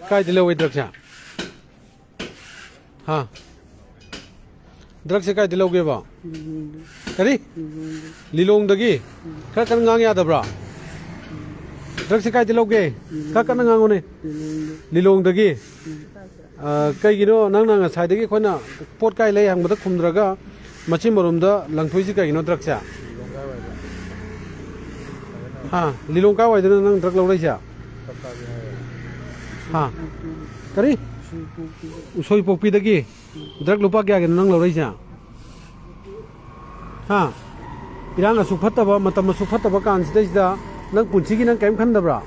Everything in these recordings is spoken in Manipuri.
Kai di lâu drug cha. Ha. Drug se kai di lâu ke ba? Kari? Lilong dagi. Ka kan ngang ya da bra. Drug se kai di lâu ke. Ka kan ngang ngone. Lilong dagi. Kai gino nang nang sai dagi khona pot kai lei hang bada khumdraga machi morum da langthoi ji kai gino drug cha. Ha, lilong ka wai da nang drug lo lai cha. Ha. Kari? Usoi popi dagi. Drug lupa kya ke nang lo lai cha. Ha. Irang asu phattaba matam asu phattaba kan sida nang punchi gi nang kaim khan da bra.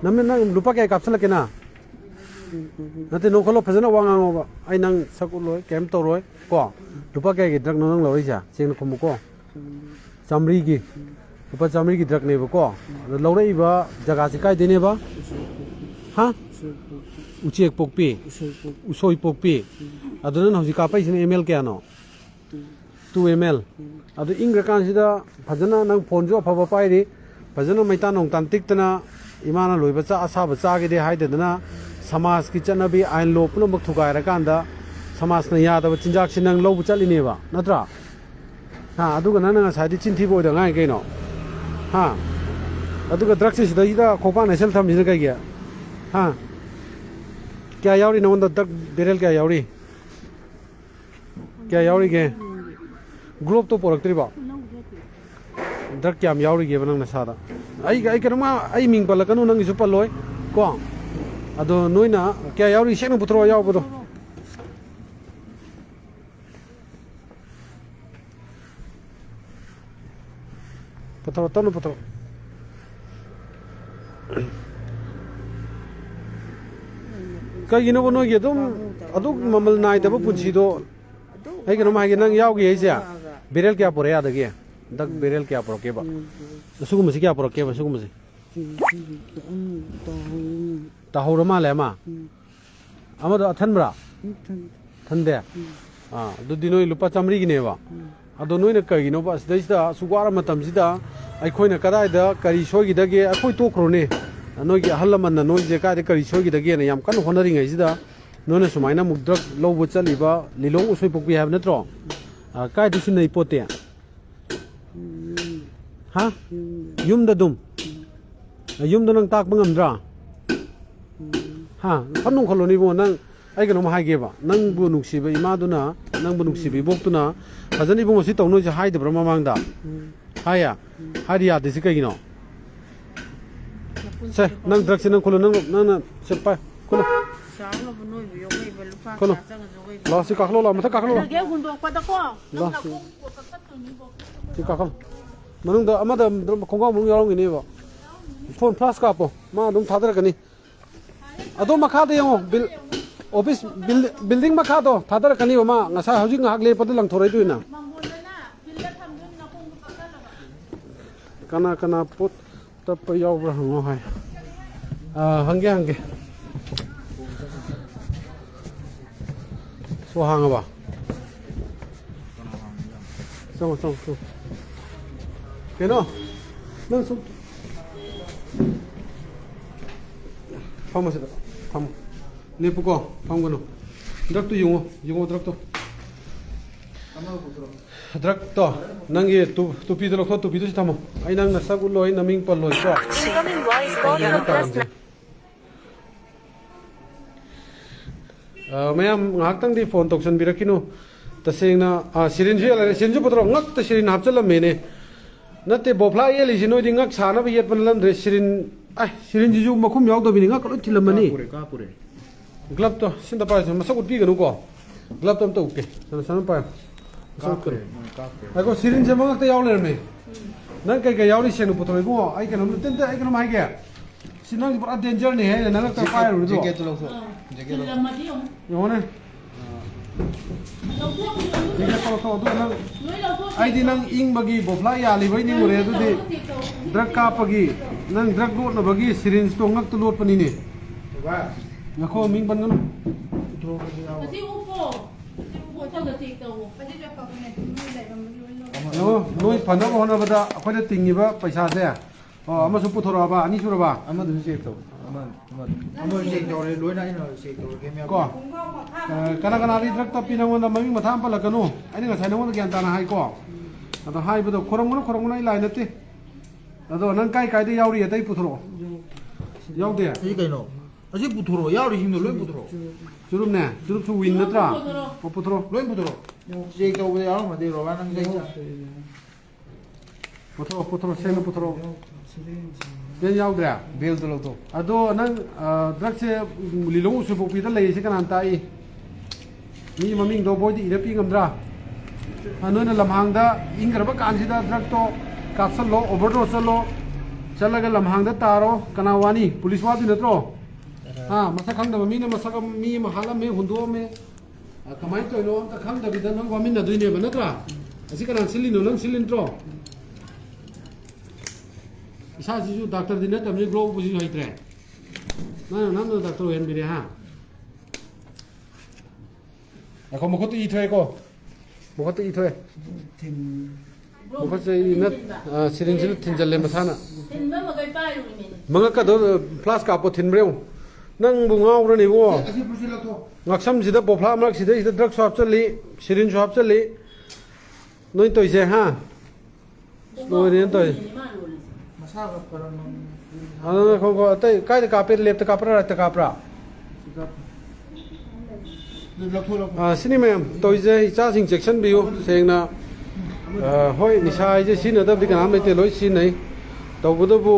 Nam nang lupa kya kapsala ke na. Nate no kholo phajana wangang ba. Ai nang sakul loi kaim to roi ko. Lupa kya ke drug nang lo lai cha. Cheng khum ko. Chamri gi. Lupa chamri gi drug ne ba ko. Lo rai ba jaga se kai de ne ba. Ha? Uchek pokpi. Usoi pokpi. Aduna hauji ka pai sin ml kya no. 2 ml. Adu ingra kan sida phajana nang phone jo phaba pai ri phajana maita nong tan tik tana imana loiba cha asa ba cha ge de hai de na samaj ki chana bi ain lo puno mak thugai ra kan da samaj na ya da chinjak sin nang lo bu chali ne ba natra ha adu ga nang sa di chin thi bo da ngai ke no ha adu ga drug sida ida khopa na sel tham jina kai gya ha kya yauri na onda drug berel kya yauri ke Group to porak triba. Drug kyam yauri ge banang na sada. Ai kanama ai ming pala kanu nang isu paloi ko. Ado noina kya yauri sheng putro yaw bodo. Putro tanu putro. Kai gino bono ge dum adu mamal nai da punchi do. Ai kanama ge nang yaw ge sia. Berel kya pore ada ge dak berel kya pore ke ba sugum se kya pore ke ba sugum se tahor ma le ma amado athan bra thande du dinoi lupa chamri gi ne ba ado noi na kai no ba sida sida sugwara matam sida ai khoi na kadai da kari soi gi da ge ai khoi to khro ne noi gi halaman na noi je ka de kari soi gi da ge na yam kan honari ngai sida noi na sumaina mugdrak lo bu chali ba lilong usoi pokpi have na tro Kai di sini ipote ya? Ha? Yum da dum? Yum da nang tak bangamdra? Ha? Panung kalau ni bo nang ai kan hai ge ba nang bu nuksi ba ima du na nang bu nuksi bi bok tu na hajan ibu ngosi tong no je hai de bra mamang da hai ya hai ya de sikai no se nang drak nang kholo nang na se pa kholo kholo la si kaklo la mata kaklo la si kaklo manung da amada khongga mung yarong ni ba phone plus ka po ma dum thadra kani ado makha de yo office building makha do thadra kani ma ngasa hauji ngak le pad lang thorai du na kana pot tap yaw bra ngo hai hange so hang ba so keno nang so pham se pham lepu ko pham gono drak tu yungo drak to nang ye tu pi do lo tu pi do thamo ai nang na sa gu loi naming pal loi ko mayam ngak tang di phone toksan birakinu tasengna syringe ala syringe potro ngak ta syringe hapchala mene nate bofla ye li sinoi di ngak sana bi yet panlam dre syringe ju makhum yaw do bi ngak ko thilamani ka pure glove to sinda pa masak utpi ganu ko glove to ukke sana pa masak pure ai ko syringe ma ngak ta yaw le me nang kai kai yaw li senu potro go ai kan ten ai kan mai ge sinang pura danger ni hai nang ta pa ru do jege to lo so jege lo yo ne jege to do nang ai di nang ing bagi bofla ya li bai ni ure du di drug ka pagi nang drug do na bagi syringe to ngak to lot pani ni ba na ko ming ban no to si upo to ga ti to pa di pa ko ne ni lai ba mo no noi phana ba hona ba da akhoi da tingi ba paisa se ama su puthora ba ani sura ba ama du se to Amor check tore loi na ino check tore ke me ko kana kana ri drug tapi na wanda mami matha pa lakano ani nga thaina wanda gyan ta na hai ko ado hai bu khorong na ilai nate ado nang kai kai de yauri atai puthro yaw de 이 kaino asi puthoro yauri himno loi puthoro jurum ne jurum su win natra po puthro loi puthoro check tore yaur ma de ro ba nang dai puthro seno puthro ben yaw de bel de lo to ado nang drug se lilong su pi da lei se kan tai mi maming do boy di ira pi ngamdra anoi na lamhang da ingra ba kan si da drug to kapsal lo overdose lo chalaga lamhang da taro kana wani police wa di natro ha masa khang da mi na masa mi ma hala me hundo me kamai to no ta khang da bi da nang wa min na dui ne ba natra asi kana silin no nang silin tro isa ji ju doctor di na tam ni glow bu ji hai tre na na no doctor hen bi re ha ko mo ko ti thwe ko mo ko ti thwe mo ko se na sirin sil thin jal le masana manga ka do plus ka po thin breu nang bu ngau ra ni wo asi pusi la to ngaksam sida bofla mak sida ida drug shop chali sirin shop chali noi toi se ha noi ne toi masa ga paran ana ko ko tai kai da ka pe lep ta ka pra ta ka pra sini ma'am tôi je cha sing section biu seng na hoi nisha je sin da bi kan te loi sin nei to bu do bu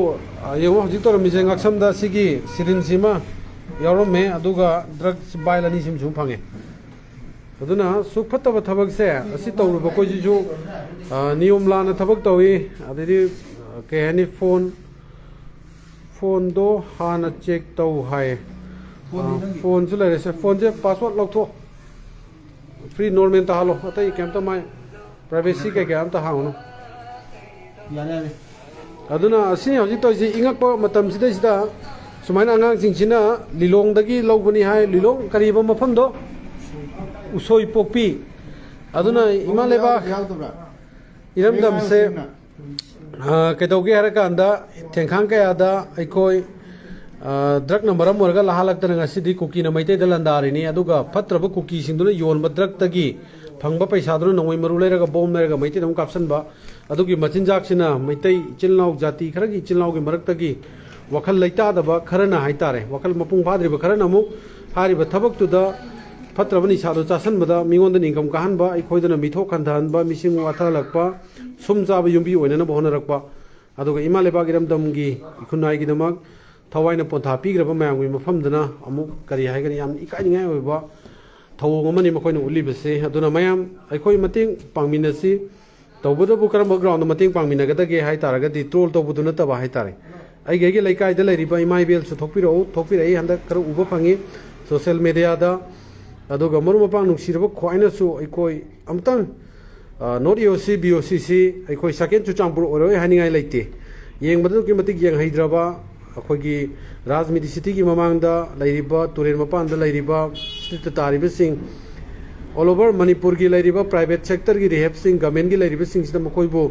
yeng ho ji to mi seng aksam da sigi sirin sima yarom me aduga drug baila ni sim sum phange aduna suk phatta ba thabak se asi to ru ba ko ji ju niyom la na thabak to wi adiri ke hani phone do hana check to hai phone chu le se phone je password log tho free normal ta halo atai kem ta mai privacy ke kam ta hang no yale aduna asi hoji to ji ingak pa matam sida sida sumaina angang sing china lilong dagi lobani hai lilong kari ba mafam do usoi pokpi aduna imaleba iram dam se ke doge har ka anda thengkhang ka ada aikoi drug number amorga lahalak tan nga sidi cookie na maite dalandari ni aduga phatraba cookie singduna yon ba drug tagi phangba paisa duna nongoi maru leraga bom leraga maite dum kapsan ba adugi machinjak sina maite chilnau jati kharagi chilnau gi marak tagi wakhal laita da ba kharana haitare wakhal mapung phadri ba kharana mu hari ba thabak tu da phatraba ni sadu chasan bada mingon da income kahan ba ikhoidana mithok khandhan ba mising watha lakpa sumja ba yumbi oina na bohna rakpa aduga imaleba giram damgi ikhunai gi damak thawai na pontha pigraba mayam gi mafamdana amuk kari haigani yam ikai ngai oiba thawong amani makoina ulibase aduna mayam aikoi mating pangminasi tawbuda bu karam ground mating pangminaga ge hai taraga di troll tawbuduna taba hai tare ai ge laikai da lairiba imai bel su thokpiro thokpirai handa kar uba phangi social media da aduga maru mapang nuksiraba khoina su aikoi amtang not yoc bocc aikoi second chu changpur oroi haningai laite yengbadu ki matik yang haidraba अखोगी राजमिति सिटी की ममांगदा लाइरिबा तुरेन मपान दा लाइरिबा स्थित तारिबा सिंह ऑल ओवर मणिपुर की लाइरिबा प्राइवेट सेक्टर की रिहेब सिंह गवर्नमेंट की लाइरिबा सिंह सिदा मखोइबो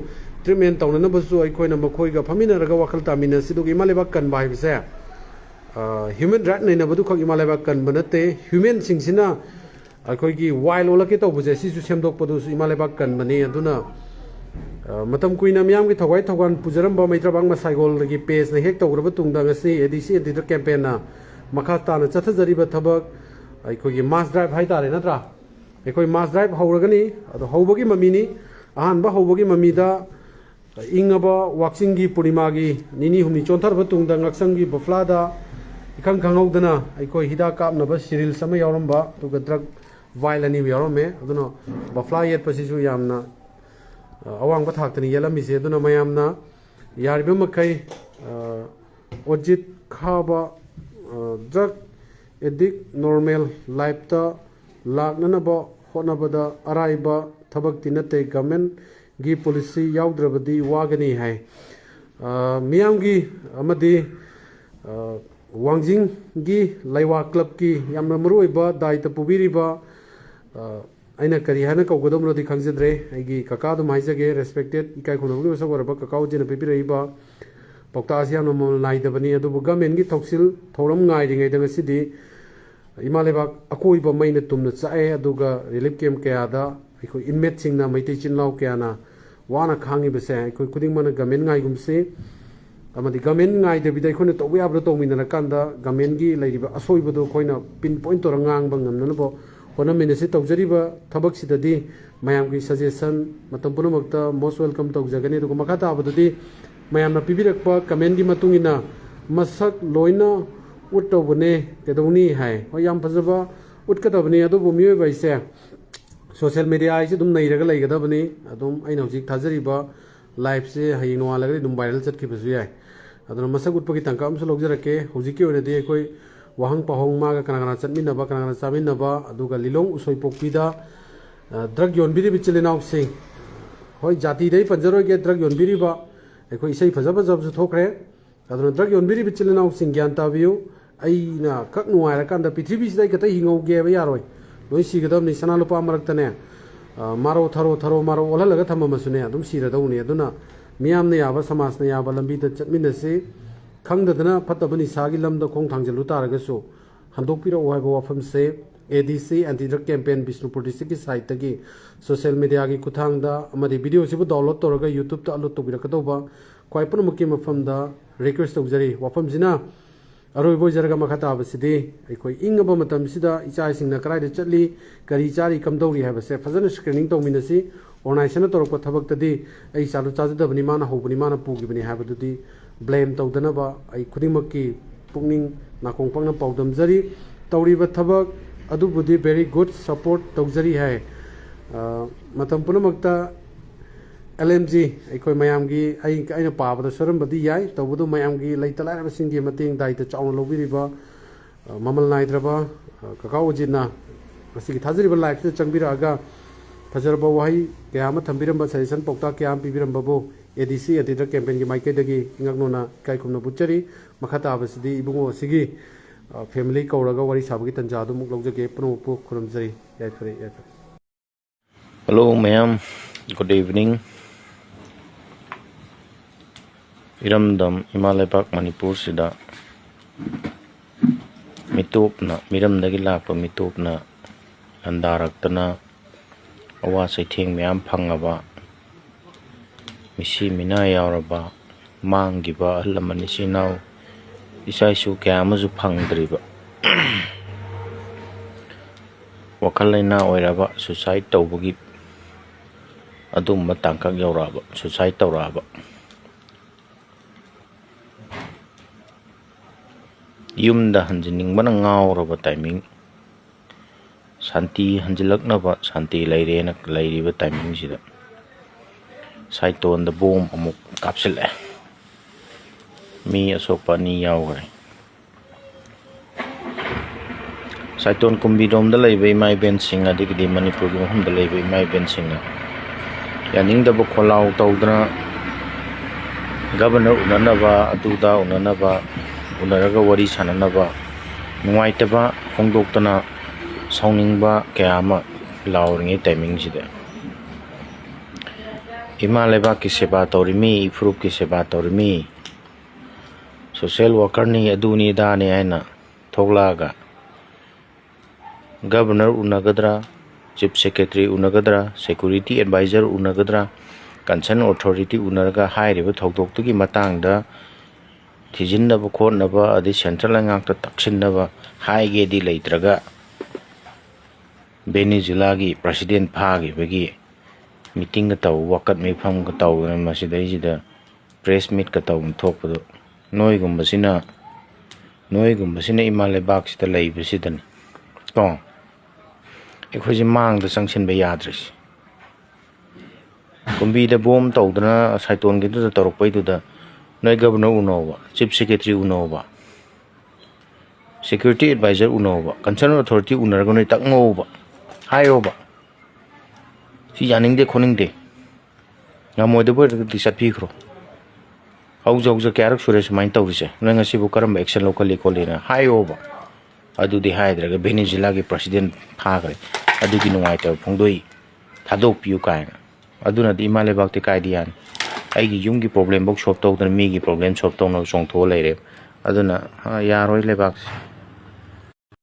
ट्रीटमेंट तौनना बसु अखोइना मखोइगा फमिना रगा वखल तामिना सिदुग इमालेबा कन बाय बिसे ह्यूमन राइट नैना बदु खग इमालेबा कन बनते ह्यूमन सिंह सिना अखोइगी वाइल्ड ओलके तो बुजे सिसु सेमदोक पदु इमालेबा कन बने अदुना मतम कुइना मियाम की थवाई थवान पुजरम बा मैत्रबांग मसाइगोल की पेज ने हेक तौरब तुंगदा ngasi एडीसी एडिटर कैंपेन ना मखा ताना चथजरिबा थबक अखोगी मास ड्राइव हाइ तारे नत्रा अखोई मास ड्राइव हौरगनी अदो हौबगी ममीनी अहानबा हौबगी ममीदा इंगबा वाक्सिंग की पूर्णिमा की निनी हुमनी चोंथरब तुंगदा ngaksang की बफलादा इखंग खंगौदना अखोई हिदा कापनबा सिरिल सम यावरमबा तुगा ड्रग वाइलनी यावरमे अदनो बफला येत पसिसु यामना अवांग थाक्तनी येलमिसे अदुना मयामना यारिबे मखै ओजित खाबा ड्रग एडिक नॉर्मल लाइफ ता लाकननबा होनबदा अराइबा थबक्ति नते गवर्नमेंट गी पॉलिसी याउद्रबदी वागनी है मियाम गी अमदी वांजिंग गी लाइवा क्लब की यामना मरुइबा दायित्व पुबिरिबा aina kari hana kawgodom rodi khangjedre aigi kaka dum haijage respected ikai khonobgi masa goraba kakao jena pipiraiba ꯄꯥꯎꯇꯥꯛꯁꯤ ꯌꯥꯝꯅ ꯃꯃꯜ ꯅꯥꯏꯗꯕꯅꯤ ꯑꯗꯨꯕꯨ ꯒꯃꯦꯟꯒꯤ ꯊꯧꯁꯤꯜ ꯊꯧꯔꯝ ꯉꯥꯏꯔꯤꯉꯩꯗ ꯉꯁꯤꯗꯤ ꯏꯃꯥ ꯂꯩꯕꯥꯛ ꯑꯀꯣꯏꯕ ꯃꯩꯅ ꯇꯨꯝꯅ ꯆꯥꯛꯑꯦ ꯑꯗꯨꯒ ꯔꯤꯂꯤꯐ ꯀꯦꯝ ꯀꯌꯥꯗ ꯑꯩꯈꯣꯏ ꯏꯟꯃꯦꯠꯁꯤꯡꯅ ꯃꯩꯇꯩ ꯏꯆꯤꯟ ꯏꯅꯥꯎ ꯀꯌꯥꯅ ꯋꯥꯅ ꯈꯥꯡꯉꯤꯕꯁꯦ ꯑꯩꯈꯣꯏ ꯈꯨꯗꯤꯡꯃꯛꯅ ꯒꯃꯦꯟ ꯉꯥꯏꯒꯨꯝꯁꯤ ꯑꯃꯗꯤ ꯒꯃꯦꯟ ꯉꯥꯏꯗꯕꯤꯗ ꯑꯩꯈꯣꯏꯅ ꯇꯧꯕ ꯌꯥꯕꯗꯣ ꯇꯧꯃꯤꯟꯅꯔꯀꯥꯟꯗ ꯒꯃꯦꯟꯒꯤ ꯂꯩꯔꯤꯕ ꯑꯁꯣꯏꯕꯗꯣ ꯑꯩꯈꯣꯏꯅ ꯄꯤꯟ ꯄꯣꯏꯟ ꯇꯧꯔ ꯉꯥꯡꯕ ꯉꯝꯅꯅꯕ ꯍꯣꯠꯅꯃꯤꯟꯅꯁꯤ ꯇꯧꯖꯔꯤꯕ ꯊꯕꯛꯁꯤꯗꯗꯤ ꯃꯌꯥꯝꯒꯤ ꯁꯖꯦꯁꯟ ꯃꯇꯝ ꯄꯨꯝꯅꯃꯛꯇ ꯃꯣꯁ ꯋꯦꯜꯀꯝ ꯇꯧꯖꯒꯅꯤ ꯑꯗꯨꯒ ꯃꯈꯥ ꯇꯥꯕꯗꯗꯤ ꯃꯌꯥꯝꯅ ꯄꯤꯕꯤꯔꯛꯄ ꯀꯃꯦꯟꯒꯤ ꯃꯇꯨꯡ ꯏꯟꯅ ꯃꯁꯛ ꯂꯣꯏꯅ ꯎꯠꯇꯧꯕꯅꯦ ꯀꯩꯗꯧꯅꯤ ꯍꯥꯏ ꯍꯣꯏ ꯌꯥꯝ ꯐꯖꯕ ꯎꯠꯀꯗꯕꯅꯤ ꯑꯗꯨꯕꯨ ꯃꯤꯑꯣꯏꯕ ꯍꯥꯏꯁꯦ ꯁꯣꯁꯤꯌꯦꯜ ꯃꯦꯗꯤꯌꯥ ꯍꯥꯏꯁꯦ ꯑꯗꯨꯝ ꯅꯩꯔꯒ ꯂꯩꯒꯗꯕꯅꯤ ꯑꯗꯨꯝ ꯑꯩꯅ ꯍꯧꯖꯤꯛ ꯊꯥꯖꯔꯤꯕ ꯂꯥꯏꯐꯁꯦ ꯍꯌꯦꯡ ꯅꯣꯡꯉꯥꯜꯂꯒꯗꯤ ꯑꯗꯨꯝ ꯚꯥꯏꯔꯦꯜ ꯆꯠꯈꯤꯕꯁꯨ ꯌꯥꯏ ꯑꯗꯨꯅ ꯃꯁꯛ ꯎꯠꯄꯒꯤ ꯇꯥꯡꯀꯛ ꯑꯃꯁꯨ ꯂꯧꯖꯔꯛꯀꯦ ꯍꯧꯖꯤꯛꯀꯤ ꯑꯣꯏꯅꯗꯤ ꯑꯩꯈꯣꯏ ꯋꯥꯍꯪ ꯄꯥꯎꯍꯪ ꯃꯥꯒ ꯀꯅꯥ ꯀꯅꯥ ꯆꯠꯃꯤꯟꯅꯕ ꯀꯅꯥ ꯀꯅꯥ ꯆꯥꯃꯤꯟꯅꯕ ꯑꯗꯨꯒ ꯂꯤꯂꯣꯡ ꯎꯁꯣꯏꯄꯣꯛꯄꯤꯗ ꯗ꯭ꯔꯒ ꯌꯣꯟꯕꯤꯔꯤꯕ ꯏꯆꯤꯜ ꯏꯅꯥꯎꯁꯤꯡ ꯍꯣꯏ ꯖꯥꯇꯤꯗꯩ ꯄꯟꯖꯔꯣꯏꯒꯦ ꯗ꯭ꯔꯒ ꯌꯣꯟꯕꯤꯔꯤꯕ ꯑꯩꯈꯣꯏ ꯏꯁꯩ ꯐꯖ ꯐꯖꯕꯁꯨ ꯊꯣꯛꯈ꯭ꯔꯦ ꯑꯗꯨꯅ ꯗ꯭ꯔꯒ ꯌꯣꯟꯕꯤꯔꯤꯕ ꯏꯆꯤꯜ ꯏꯅꯥꯎꯁꯤꯡ ꯒ꯭ꯌꯥꯟ ꯇꯥꯕꯤꯌꯨ ꯑꯩꯅ ꯈꯛ ꯅꯨꯡꯉꯥꯏꯔꯀꯥꯟꯗ ꯄ꯭ꯔꯤꯊꯤꯕꯤꯁꯤꯗ ꯑꯩ ꯈꯛꯇ ꯍꯤꯡꯍꯧꯒꯦ ꯍꯥꯏꯕ ꯌꯥꯔꯣꯏ ꯂꯣꯏ ꯁꯤꯒꯗꯕꯅꯤ ꯁꯅꯥ ꯂꯨꯄꯥ ꯃꯔꯛꯇꯅꯦ ꯃꯥꯔꯣ ꯊꯔꯣ ꯃꯥꯔꯣ ꯑꯣꯜꯍꯜꯂꯒ ꯊꯝꯃꯝꯃꯁꯨꯅꯦ ꯑꯗꯨꯝ ꯁꯤꯔꯗꯧꯅꯤ ꯑꯗꯨꯅ ꯃꯤꯌꯥꯝꯅ ꯌꯥꯕ ꯁꯃꯥꯖꯅ ꯌꯥꯕ ꯂꯝꯕꯤꯗ ꯆꯠꯃꯤꯟꯅꯁꯤ ꯈꯪꯗꯗꯅ ꯐꯠꯇꯕ ꯅꯤꯁꯥꯒꯤ ꯂꯝꯗ ꯈꯣꯡ ꯊꯥꯡꯖꯜꯂꯨ ꯇꯥꯔꯒꯁꯨ ꯍꯟꯗꯣꯛꯄꯤꯔꯛꯑꯣ ꯍꯥꯏꯕ ꯋꯥꯐꯝꯁꯦ ADC anti drug campaign Bishnupur ꯗꯤꯁꯇ꯭ꯔꯤꯛꯀꯤ ꯁꯥꯏꯠꯇꯒꯤ ꯁꯣꯁꯤꯌꯦꯜ ꯃꯦꯗꯤꯌꯥꯒꯤ ꯈꯨꯠꯊꯥꯡꯗ ꯑꯃꯗꯤ ꯚꯤꯗꯤꯑꯣꯁꯤꯕꯨ ꯗꯥꯎꯟꯂꯣꯗ ꯇꯧꯔꯒ ꯌꯨꯇ꯭ꯌꯨꯕꯇ ꯑꯞꯂꯣꯗ ꯇꯧꯕꯤꯔꯛꯀꯗꯧꯕ ꯈ꯭ꯋꯥꯏ ꯄꯨꯝꯅꯃꯛꯀꯤ ꯃꯐꯝꯗ ꯔꯤꯀ꯭ꯋꯦꯁ ꯇꯧꯖꯔꯤ ꯋꯥꯐꯝꯁꯤꯅ ꯑꯔꯣꯏꯕ ꯑꯣꯏꯖꯔꯒ ꯃꯈꯥ ꯇꯥꯕꯁꯤꯗꯤ ꯑꯩꯈꯣꯏ ꯏꯪꯉꯕ ꯃꯇꯝꯁꯤꯗ ꯏꯆꯥꯁꯤꯡꯅ ꯀꯗꯥꯏꯗ ꯆꯠꯂꯤ ꯀꯔꯤ ꯆꯥꯔꯤ ꯀꯝꯗꯧꯔꯤ ꯍꯥꯏꯕꯁꯦ ꯐꯖꯅ ꯁ꯭ꯀ꯭ꯔꯤꯅꯤꯡ ꯇꯧꯃꯤꯟꯅꯁꯤ ꯑꯣꯔꯒꯅꯥꯏꯖꯦꯁꯟꯅ ꯇꯧꯔꯛꯄ ꯊꯕꯛꯇꯗꯤ ꯑꯩ ꯆꯥꯗꯨ ꯆꯥꯖꯗꯕꯅꯤ ꯃꯥꯅ ꯍꯧꯕꯅꯤ ꯃꯥꯅ ꯄꯨꯈꯤꯕꯅꯤ ꯍꯥꯏꯕꯗꯨꯗꯤ ꯕ꯭ꯂꯦꯝ ꯇꯧꯗꯅꯕ ꯑꯩ ꯈꯨꯗꯤꯡꯃꯛꯀꯤ ꯄꯨꯛꯅꯤꯡ ꯅꯥꯀꯣꯡ ꯄꯛꯅ ꯄꯥꯎꯗꯝꯖꯔꯤ ꯇꯧꯔꯤꯕ ꯊꯕꯛ ꯑꯗꯨꯕꯨꯗꯤ ꯚꯦꯔꯤ ꯒꯨꯗ ꯁꯄꯣꯔꯠ ꯇꯧꯖꯔꯤ ꯍꯥꯏ ꯃꯇꯝ ꯄꯨꯝꯅꯃꯛꯇ LMG ꯑꯩꯈꯣꯏ ꯃꯌꯥꯝꯒꯤ ꯑꯩꯅ ꯄꯥꯕꯗ ꯁꯣꯏꯔꯝꯕꯗꯤ ꯌꯥꯏ ꯇꯧꯕꯗꯨ ꯃꯌꯥꯝꯒꯤ ꯂꯩꯇ ꯂꯥꯏꯔꯕꯁꯤꯡꯒꯤ ꯃꯇꯦꯡ ꯗꯥꯏꯇ ꯆꯥꯎꯅ ꯂꯧꯕꯤꯔꯤꯕ ꯃꯃꯜ ꯅꯥꯏꯗ꯭ꯔꯕ ꯀꯀꯥ ꯑꯣꯖꯤꯠꯅ ꯃꯁꯤꯒꯤ ꯊꯥꯖꯔꯤꯕ ꯂꯥꯏꯐꯁꯤꯗ ꯆꯪꯕꯤꯔꯛꯑꯒ ꯐꯖꯔꯕ ꯋꯥꯍꯩ ꯀꯌꯥ ꯑꯃ ꯊꯝꯕꯤꯔꯝꯕ ꯁꯖꯦꯁꯟ ꯄꯥꯎꯇꯥꯛ ꯀꯌꯥ ꯑꯃ ꯄꯤꯕꯤꯔꯝꯕꯕꯨ ADC ꯑꯦꯟꯇꯤ ꯗ꯭ꯔꯒ ꯀꯦꯝꯄꯦꯟꯒꯤ ꯃꯥꯏꯀꯩꯗꯒꯤ ꯏꯉꯛꯅꯣꯅ ꯏꯀꯥꯏ ꯈꯨꯝꯅ ꯄꯨꯠꯆꯔꯤ ꯃꯈꯥ ꯇꯥꯕꯁꯤꯗꯤ ꯏꯕꯨꯡꯉꯣ ꯑꯁꯤꯒꯤ ꯐꯦꯃꯤꯂꯤ ꯀꯧꯔꯒ ꯋꯥꯔꯤ ꯁꯥꯕꯒꯤ ꯇꯟꯖꯥ ꯑꯗꯨꯃꯨꯛ ꯂꯧꯖꯒꯦ ꯄꯨꯝꯅꯃꯛꯄꯨ ꯈꯨꯔꯨꯝꯖꯔꯤ ꯌꯥꯏꯐꯔꯦ ꯌꯥꯏꯐꯔꯦ Hello, ma'am. Good evening. Iramdam Emaleibaki Manipur sida mitupna miramdagi lakpa mitupna andaraktana awa saitheng miyam phangaba misi mina yauraba manggiba ahal amani sinau isaisu kaya amaju phangdriba wakhal laina oiraba suicide tawbagi adumba tangkak yauraba suicide tawraba yumda hanjinningbana ngauraba timing santi hanjilaknaba santi lairena lairiba timing sida saiton da bom amuk kapsile mi asokpa ni yaugre saiton kumbidom da laibai mai ben singa digdi manipur hum da laibai mai ben singa yaning da bo kholau tawdna governor unanaba aduda unanaba unaraga wari sananaba nuaitaba khongdoktana sauningba kayama lauringi timing sida Emaleibaki seba taurimi ifrup ki seba taurimi social worker ni aduni dani aina thoglaga governor unagadra chief secretary unagadra security advisor unagadra concern authority unaraga hairiba thogdoktugi matangda thijinaba khotnaba adi central ngakta taksinnaba haige di leitraga Venezuela gi president phagi bagi meeting ka taw wakat me pham ka taw na masidai jida press meet ka taw thokpado noigum basina Emaleibaki sita leibasidan ko ekhoji mang da sangsin ba yadris kumbi da bom tawdana saiton gi da torokpai da noi governor unoba chief secretary unoba security advisor unoba concerned authority unarga noi takngoba hayoba si yaning de khoning de ngamoy de bo di sapi khro hauja kyarak suresh main tawrise noi ngasi bu karam action locally kolina hayoba adu de haidraga Venezuela gi president phagre adu gi nungai ta phongdoi thadok piu kaina aduna di Emaleibaki kai dian ꯑꯩꯒꯤ ꯌꯨꯝꯒꯤ ꯄ꯭ꯔꯣꯕ꯭ꯂꯦꯝꯐꯧ ꯁꯣꯜꯕ ꯇꯧꯗꯅ ꯃꯤꯒꯤ ꯄ꯭ꯔꯣꯕ꯭ꯂꯦꯝ ꯁꯣꯜꯕ ꯇꯧꯅꯕ ꯆꯣꯡꯊꯣꯛꯑ ꯂꯩꯔꯦ ꯑꯗꯨꯅ ꯌꯥꯔꯣꯏ ꯂꯩꯕꯥꯛꯁꯦ